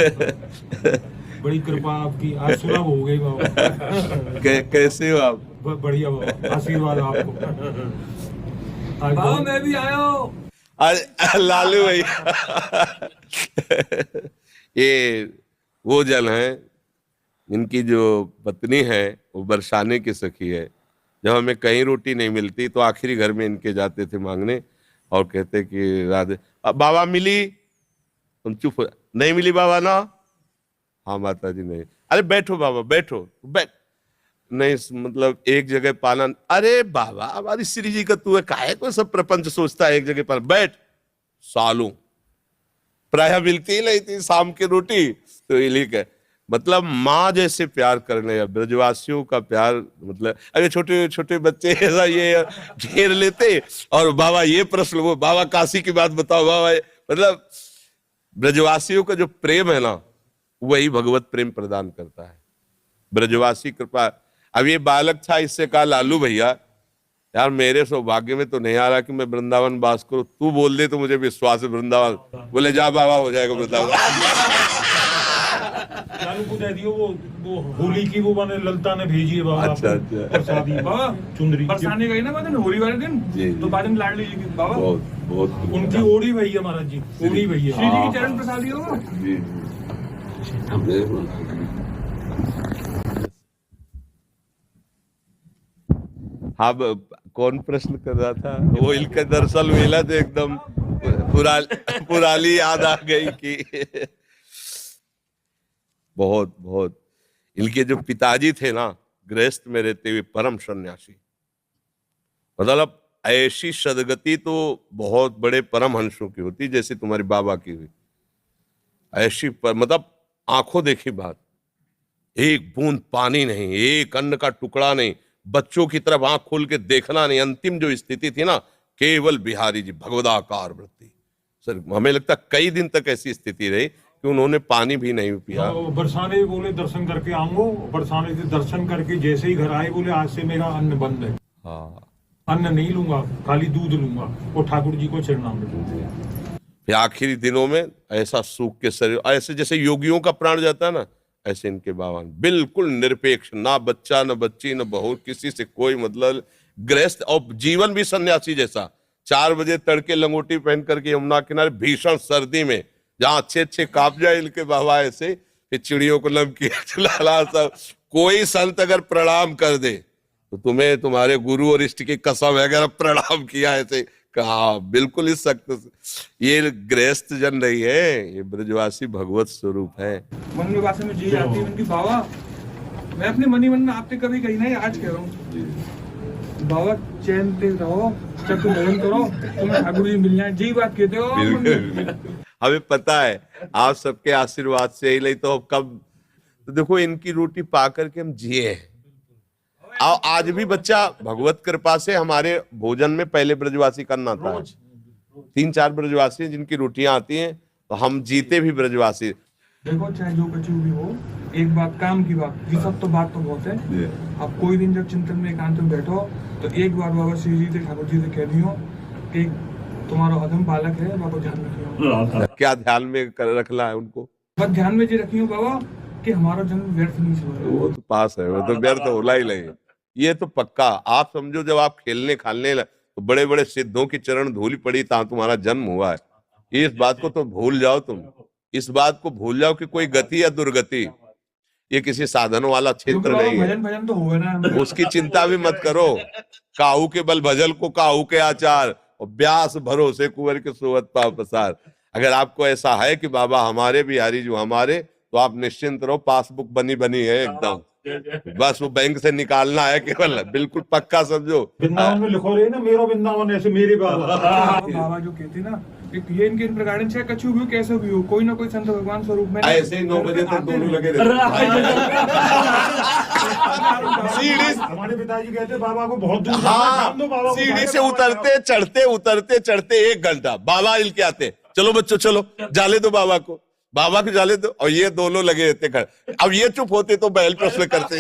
बड़ी कृपा आपकी, आज सुलभ हो गई बाबा। कैसे हो आप? बढ़िया बाबा, आशीर्वाद आपको। बाबा मैं भी आया हूँ। आज लालू भैया ये वो जन है, इनकी जो पत्नी है वो बरसाने की सखी है। जब हमें कहीं रोटी नहीं मिलती तो आखिरी घर में इनके जाते थे मांगने और कहते कि राधे बाबा मिली, तुम चुप हो, नहीं मिली बाबा ना, हाँ माता जी नहीं, अरे बैठो बाबा बैठो, बैठ नहीं, मतलब एक जगह पाना, अरे बाबा हमारी श्री जी का तू है, काहे को सब प्रपंच सोचता है, एक जगह पाना, बैठ। सालों प्राय मिलती ही नहीं थी शाम की रोटी, तो ये लिख है मतलब माँ जैसे प्यार करने, ब्रजवासियों का प्यार, मतलब अरे छोटे छोटे बच्चे ऐसा ये घेर लेते और बाबा ये प्रश्न, वो बाबा काशी की बात बताओ बाबा, मतलब ब्रजवासियों का जो प्रेम है ना वही भगवत प्रेम प्रदान करता है, ब्रजवासी कृपा। अब ये बालक था, इससे कहा लालू भैया यार मेरे सौभाग्य में तो नहीं आ रहा कि मैं वृंदावन वास करूं, तू बोल दे तो मुझे विश्वास है वृंदावन। बोले जा बाबा हो जाएगा वृंदावन। लालू को दे दियो वो होली की वो मैंने ललता ने भेजी है बाबा। अच्छा अच्छा प्रसादी बाबा चुंदरी बरसाने गई ना बादन होली वाले दिन, जी, तो बादन लाड लीजिए बाबा। बहुत बहुत उनकी ओड़ी भैया महाराज जी, ओड़ी भैया श्री जी की चरण प्रसादी हो। जी। हाँ कौन प्रश्न कर रहा था वो? इनका दरअसल वेला तो एकदम पुरानी याद आ गई कि बहुत बहुत इनके जो पिताजी थे ना गृहस्थ में रहते हुए परम सन्यासी, मतलब ऐसी सदगति तो बहुत बड़े परम हंसों की होती जैसे तुम्हारी बाबा की हुई, ऐसी मतलब आंखों देखी बात, एक बूंद पानी नहीं, एक अन्न का टुकड़ा नहीं, बच्चों की तरफ आंख खोल के देखना नहीं। अंतिम जो स्थिति थी ना, केवल बिहारी जी भगवदाकार वृत्ति, सर हमें लगता कई दिन तक ऐसी स्थिति रही कि उन्होंने पानी भी नहीं पिया। बरसाने बोले दर्शन करके आऊंगो, बरसाने से दर्शन करके जैसे ही घर आए बोले आज से मेरा अन्न बंद है, हाँ अन्न नहीं लूंगा, खाली दूध लूंगा और ठाकुर जी को चरणामृत दूंगा। फिर आखिरी दिनों में ऐसा सूख के शरीर, ऐसे जैसे योगियों का प्राण जाता है ना, ऐसे इनके बाबा बिल्कुल निरपेक्ष, ना बच्चा न बच्ची न बहू, किसी से कोई मतलब, गृहस्थ और जीवन भी सन्यासी जैसा। 4 बजे तड़के लंगोटी पहन करके यमुना किनारे भीषण सर्दी में, जहां अच्छे अच्छे काप जाए इनके बाबा, ऐसे फिर चिड़ियों को नमकीन खिलाना सब। कोई संत अगर प्रणाम कर दे तो तुम्हें तुम्हारे गुरु और इष्ट की कसम है, अगर प्रणाम किया ऐसे कहा, बिल्कुल इस सख्त। ये गृहस्थ जन नहीं है, ये ब्रजवासी भगवत स्वरूप है। मन में भाषा में जी आती है उनकी बाबा, मैं अपने मनी मन में आपसे कभी कही नहीं, आज कह रहा हूँ बाबा चैन से रहो, चक भजन करो, तुम्हें ठाकुर जी मिल जाए, जी बात कहते हो। हमें पता है आप सबके आशीर्वाद से ही, नहीं तो कब, तो देखो इनकी रोटी पा करके हम जिए हैं। आज भी बच्चा भगवत कृपा से हमारे भोजन में पहले ब्रजवासी करना था, 3-4 ब्रजवासी हैं जिनकी रोटियां आती हैं, तो हम जीते भी ब्रजवासी। देखो चाहे जो कछु भी हो, एक बात काम की बात, ये सब तो बात तो बहुत है। आप कोई दिन जब चिंतन में एकांत में बैठो तो एक बार बाबा श्री जी से ठाकुर जी से कह दियो कि तुम्हारा अधम बालक है, बाबा ध्यान रखियो। क्या ध्यान में रखना है उनको? बस ध्यान में जी रखियो बाबा कि हमारा जन्म व्यर्थ नहीं हुआ। वो तो पास है, वो तो व्यर्थ होला ही नहीं, ये तो पक्का। आप समझो जब आप खेलने खालने तो बड़े बड़े सिद्धों की चरण धूल पड़ी ता तुम्हारा जन्म हुआ है। इस बात को तो भूल जाओ, तुम इस बात को भूल जाओ कि कोई गति या दुर्गति, ये किसी साधनों वाला क्षेत्र नहीं है। भजन भजन तो हुआ ना, उसकी चिंता भी मत करो। काहू के बल भजल को काहू के आचार, और ब्यास भरोसे कुंवर के सोवत पाव पसार। अगर आपको ऐसा है कि बाबा हमारे बिहारी जो हमारे, तो आप निश्चिंत रहो, पासबुक बनी बनी है एकदम, बस वो बैंक से निकालना है केवल, बिल्कुल पक्का समझो। वृंदावन में लिखो रहे ना, मेरा वृंदावन ऐसे मेरे बाबा। बाबा जो कहते ना ये इनके प्रकार चाहे कछु भी हो कैसे भी हो, कोई ना कोई संत भगवान स्वरूप में ऐसे ही 9 बजे तक दोनों लगे रहते। हमारे पिताजी कहते बाबा को बहुत दूर हाँ, सीढ़ी से उतरते चढ़ते उतरते चढ़ते 1 घंटा, बाबा हिल के आते, चलो बच्चों चलो जाले दो बाबा को, बाबा को जाले दो, और ये दोनों लगे रहते खड़े। अब ये चुप होते तो बैल प्रश्न करते।